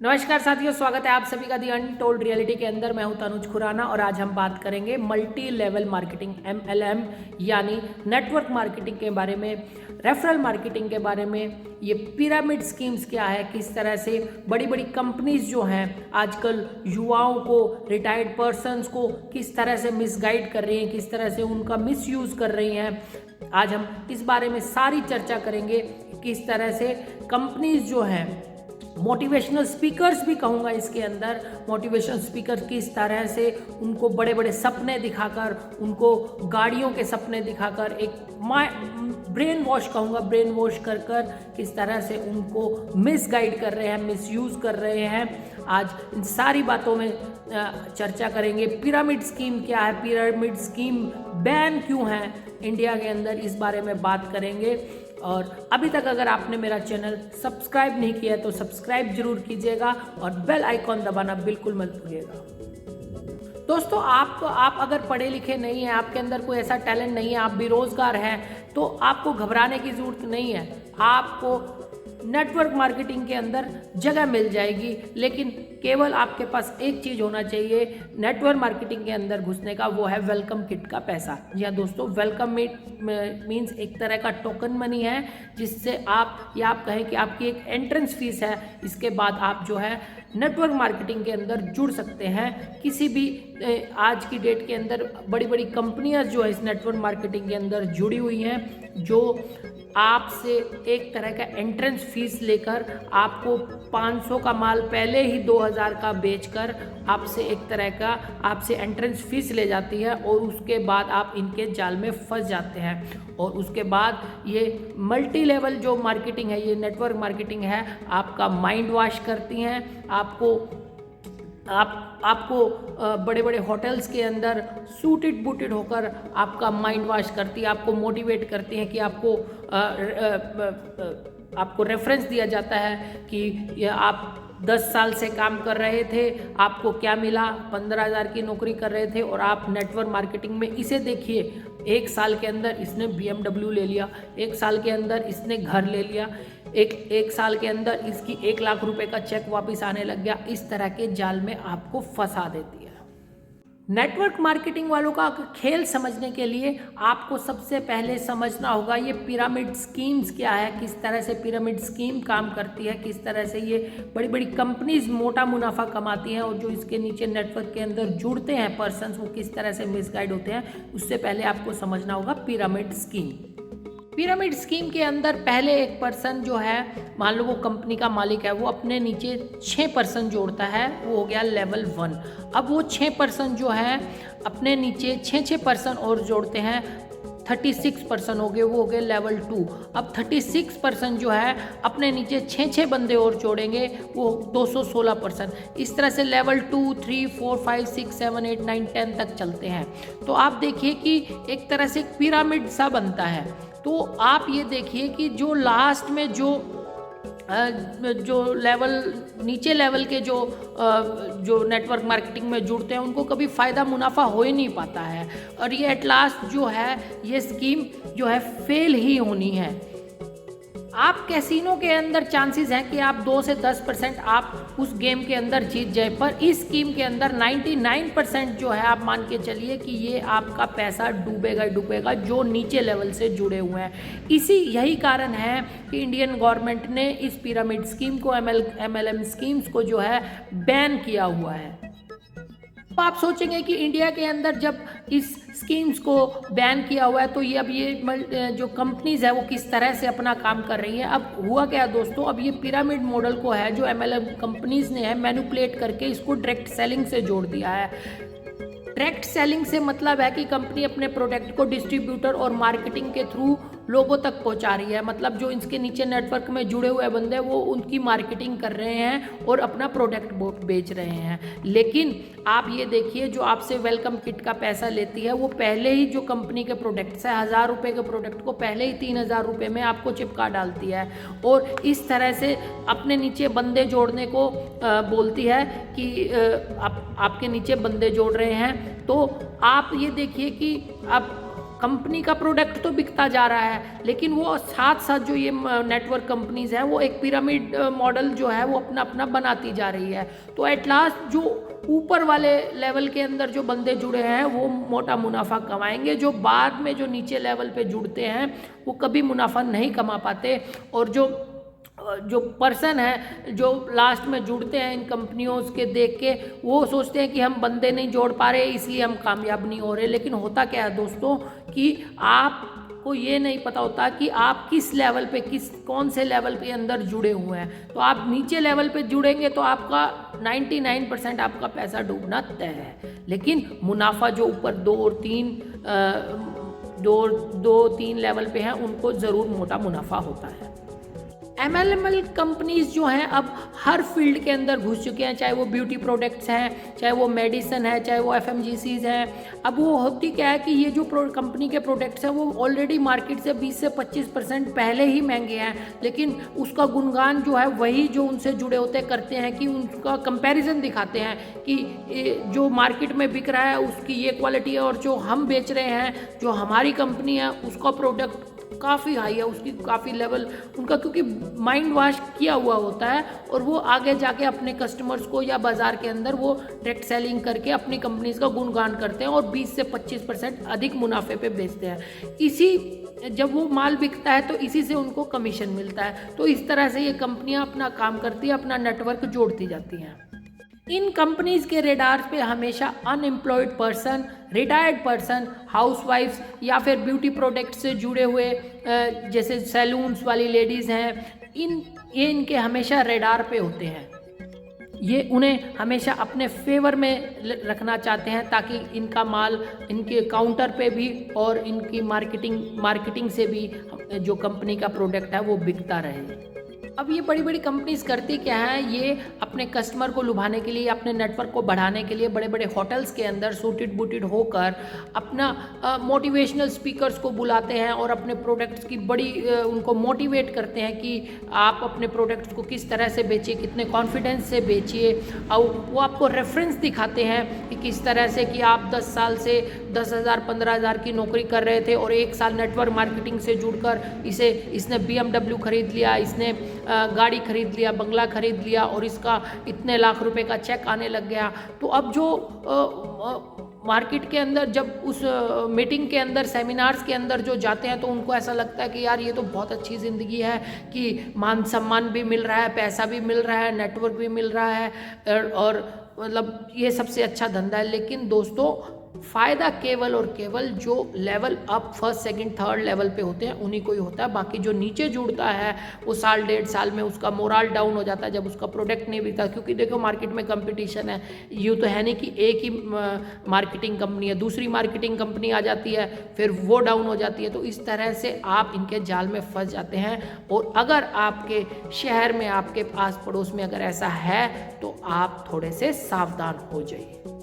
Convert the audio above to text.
नमस्कार साथियों, स्वागत है आप सभी का दी अनटोल्ड रियलिटी के अंदर। मैं हूं तनुज खुराना और आज हम बात करेंगे मल्टी लेवल मार्केटिंग MLM यानी नेटवर्क मार्केटिंग के बारे में, रेफरल मार्केटिंग के बारे में। ये पिरामिड स्कीम्स क्या है, किस तरह से बड़ी बड़ी कंपनीज जो हैं आजकल युवाओं को, रिटायर्ड पर्सन्स को किस तरह से मिसगाइड कर रही हैं, किस तरह से उनका मिसयूज़ कर रही हैं। आज हम इस बारे में सारी चर्चा करेंगे। किस तरह से कंपनीज जो हैं, मोटिवेशनल स्पीकर्स भी कहूँगा इसके अंदर, मोटिवेशनल स्पीकर किस तरह से उनको बड़े बड़े सपने दिखाकर, उनको गाड़ियों के सपने दिखाकर, एक ब्रेन वॉश कहूँगा, ब्रेन वॉश कर कर किस तरह से उनको मिसगाइड कर रहे हैं, मिसयूज़ कर रहे हैं। आज इन सारी बातों में चर्चा करेंगे। पिरामिड स्कीम क्या है, पिरामिड स्कीम बैन क्यों है इंडिया के अंदर, इस बारे में बात करेंगे। और अभी तक अगर आपने मेरा चैनल सब्सक्राइब नहीं किया है तो सब्सक्राइब जरूर कीजिएगा और बेल आइकॉन दबाना बिल्कुल मत भूलिएगा। दोस्तों, आप अगर पढ़े लिखे नहीं हैं, आपके अंदर कोई ऐसा टैलेंट नहीं है, आप बेरोजगार हैं, तो आपको घबराने की ज़रूरत नहीं है। आपको नेटवर्क मार्केटिंग के अंदर जगह मिल जाएगी, लेकिन केवल आपके पास एक चीज़ होना चाहिए नेटवर्क मार्केटिंग के अंदर घुसने का, वो है वेलकम किट का पैसा। जी हाँ दोस्तों, वेलकम मीन्स एक तरह का टोकन मनी है, जिससे आप कहें कि आपकी एक एंट्रेंस फीस है। इसके बाद आप जो है नेटवर्क मार्केटिंग के अंदर जुड़ सकते हैं। किसी भी आज की डेट के अंदर बड़ी बड़ी कंपनियां जो है इस नेटवर्क मार्केटिंग के अंदर जुड़ी हुई हैं, जो आपसे एक तरह का एंट्रेंस फीस लेकर आपको 500 का माल पहले ही 2000 का बेचकर आपसे एंट्रेंस फीस ले जाती है, और उसके बाद आप इनके जाल में फंस जाते हैं। और उसके बाद ये मल्टी लेवल जो मार्केटिंग है, ये नेटवर्क मार्केटिंग है, आपका माइंड वॉश करती हैं। आपको बड़े बड़े होटल्स के अंदर सूटेड बूटेड होकर आपका माइंड वॉश करती है, आपको मोटिवेट करती हैं कि आपको रेफरेंस दिया जाता है कि आप 10 साल से काम कर रहे थे, आपको क्या मिला, 15,000 की नौकरी कर रहे थे और आप नेटवर्क मार्केटिंग में इसे देखिए, 1 साल के अंदर इसने BMW ले लिया, 1 साल के अंदर इसने घर ले लिया, एक साल के अंदर इसकी 1 लाख रुपए का चेक वापस आने लग गया। इस तरह के जाल में आपको फंसा देती है। नेटवर्क मार्केटिंग वालों का खेल समझने के लिए आपको सबसे पहले समझना होगा ये पिरामिड स्कीम्स क्या है, किस तरह से पिरामिड स्कीम काम करती है, किस तरह से ये बड़ी बड़ी कंपनीज मोटा मुनाफा कमाती हैं, और जो इसके नीचे नेटवर्क के अंदर जुड़ते हैं पर्सन्स, वो किस तरह से मिसगाइड होते हैं। उससे पहले आपको समझना होगा पिरामिड स्कीम। पिरामिड स्कीम के अंदर पहले एक पर्सन जो है, मान लो वो कंपनी का मालिक है, वो अपने नीचे 6 पर्सन जोड़ता है, वो हो गया लेवल 1। अब वो 6 पर्सन जो है अपने नीचे 6 पर्सन और जोड़ते हैं, 36 पर्सन हो गए, वो हो गए लेवल 2। अब 36 पर्सन जो है अपने नीचे 6 बंदे और जोड़ेंगे, वो 216 पर्सन। इस तरह से लेवल 2, 3, 4, 5, 6, 7, 8, 9, 10 तक चलते हैं। तो आप देखिए कि एक तरह से पिरामिड सा बनता है। तो आप ये देखिए कि जो लास्ट में जो लेवल, नीचे लेवल के जो नेटवर्क मार्केटिंग में जुड़ते हैं, उनको कभी फ़ायदा मुनाफा हो ही नहीं पाता है, और ये एट लास्ट जो है ये स्कीम जो है फेल ही होनी है। आप कैसीनो के अंदर चांसेस हैं कि आप 2 से 10% आप उस गेम के अंदर जीत जाए, पर इस स्कीम के अंदर 99% जो है आप मान के चलिए कि ये आपका पैसा डूबेगा ही डूबेगा, जो नीचे लेवल से जुड़े हुए हैं। यही कारण है कि इंडियन गवर्नमेंट ने इस पिरामिड स्कीम को, MLM स्कीम्स को जो है बैन किया हुआ है। तो आप सोचेंगे कि इंडिया के अंदर जब इस स्कीम्स को बैन किया हुआ है, तो ये जो कंपनीज है वो किस तरह से अपना काम कर रही है। अब हुआ क्या दोस्तों, अब ये पिरामिड मॉडल को है जो MLM कंपनीज ने है मैनिपुलेट करके इसको डायरेक्ट सेलिंग से जोड़ दिया है। डायरेक्ट सेलिंग से मतलब है कि कंपनी अपने प्रोडक्ट को डिस्ट्रीब्यूटर और मार्केटिंग के थ्रू लोगों तक पहुंचा रही है। मतलब जो इसके नीचे नेटवर्क में जुड़े हुए बंदे, वो उनकी मार्केटिंग कर रहे हैं और अपना प्रोडक्ट बेच रहे हैं। लेकिन आप ये देखिए, जो आपसे वेलकम किट का पैसा लेती है, वो पहले ही जो कंपनी के प्रोडक्ट्स है, 1000 रुपये के प्रोडक्ट को पहले ही 3000 रुपये में आपको चिपका डालती है, और इस तरह से अपने नीचे बंदे जोड़ने को बोलती है कि आपके नीचे बंदे जोड़ रहे हैं। तो आप ये देखिए कि अब कंपनी का प्रोडक्ट तो बिकता जा रहा है, लेकिन वो साथ साथ जो ये नेटवर्क कंपनीज हैं वो एक पिरामिड मॉडल जो है वो अपना अपना बनाती जा रही है। तो एट लास्ट जो ऊपर वाले लेवल के अंदर जो बंदे जुड़े हैं वो मोटा मुनाफा कमाएंगे, जो बाद में जो नीचे लेवल पे जुड़ते हैं वो कभी मुनाफा नहीं कमा पाते। और जो पर्सन है जो लास्ट में जुड़ते हैं इन कंपनियों के देख के, वो सोचते हैं कि हम बंदे नहीं जोड़ पा रहे इसलिए हम कामयाब नहीं हो रहे। लेकिन होता क्या है दोस्तों कि आपको ये नहीं पता होता कि आप किस लेवल पे कौन से लेवल पे अंदर जुड़े हुए हैं। तो आप नीचे लेवल पे जुड़ेंगे तो आपका 99% आपका पैसा डूबना तय है। लेकिन मुनाफा जो ऊपर दो तीन लेवल पे हैं उनको ज़रूर मोटा मुनाफा होता है। MLM कंपनीज जो हैं अब हर फील्ड के अंदर घुस चुके हैं, चाहे वो ब्यूटी प्रोडक्ट्स हैं, चाहे वो मेडिसिन है, चाहे वो FMGCs हैं। अब वो होती क्या है कि ये जो कंपनी के प्रोडक्ट्स हैं वो ऑलरेडी मार्केट से 20 से 25% पहले ही महंगे हैं, लेकिन उसका गुणगान जो है वही जो उनसे जुड़े होते करते हैं कि उनका कंपैरिजन दिखाते हैं कि जो मार्केट में बिक रहा है उसकी ये क्वालिटी है और जो हम बेच रहे हैं, जो हमारी कंपनी है उसका प्रोडक्ट काफ़ी हाई है, उसकी काफ़ी लेवल उनका, क्योंकि माइंड वॉश किया हुआ होता है और वो आगे जाके अपने कस्टमर्स को या बाज़ार के अंदर वो डायरेक्ट सेलिंग करके अपनी कंपनीज का गुणगान करते हैं और 20 से 25% अधिक मुनाफे पे बेचते हैं। जब वो माल बिकता है तो इसी से उनको कमीशन मिलता है। तो इस तरह से ये कंपनियां अपना काम करती है, अपना नेटवर्क जोड़ती जाती हैं। इन कंपनीज के रेडार पे हमेशा अनएम्प्लॉयड पर्सन, रिटायर्ड पर्सन, हाउसवाइफ्स या फिर ब्यूटी प्रोडक्ट से जुड़े हुए जैसे सैलून्स वाली लेडीज़ हैं, ये इनके हमेशा रेडार पे होते हैं। ये उन्हें हमेशा अपने फेवर में रखना चाहते हैं ताकि इनका माल इनके काउंटर पे भी और इनकी मार्केटिंग से भी जो कंपनी का प्रोडक्ट है वो बिकता रहे। अब ये बड़ी बड़ी कंपनीज करती क्या है, ये अपने कस्टमर को लुभाने के लिए, अपने नेटवर्क को बढ़ाने के लिए बड़े बड़े होटल्स के अंदर सूटेड बूटेड होकर अपना मोटिवेशनल स्पीकर्स को बुलाते हैं और अपने प्रोडक्ट्स की उनको मोटिवेट करते हैं कि आप अपने प्रोडक्ट्स को किस तरह से बेचिए, कितने कॉन्फिडेंस से बेचिए। और वो आपको रेफरेंस दिखाते हैं कि किस तरह से कि आप 10 साल से 10,000 15,000 की नौकरी कर रहे थे और 1 साल नेटवर्क मार्केटिंग से जुड़कर इसने BMW खरीद लिया, इसने गाड़ी खरीद लिया, बंगला खरीद लिया और इसका इतने लाख रुपए का चेक आने लग गया। तो अब जो मार्केट के अंदर जब उस मीटिंग के अंदर, सेमिनार्स के अंदर जो जाते हैं तो उनको ऐसा लगता है कि यार ये तो बहुत अच्छी ज़िंदगी है कि मान सम्मान भी मिल रहा है, पैसा भी मिल रहा है, नेटवर्क भी मिल रहा है और मतलब ये सबसे अच्छा धंधा है। लेकिन दोस्तों फ़ायदा केवल और केवल जो level up first second third level पे होते हैं उन्हीं को ही होता है। बाकी जो नीचे जुड़ता है वो साल 1.5 साल में उसका मोरल डाउन हो जाता है जब उसका प्रोडक्ट नहीं बिकता। क्योंकि देखो मार्केट में कंपटीशन है, यूँ तो है नहीं कि एक ही मार्केटिंग कंपनी है, दूसरी मार्केटिंग कंपनी आ जाती है फिर वो डाउन हो जाती है। तो इस तरह से आप इनके जाल में फंस जाते हैं। और अगर आपके शहर में, आपके आस पड़ोस में अगर ऐसा है तो आप थोड़े से सावधान हो जाइए।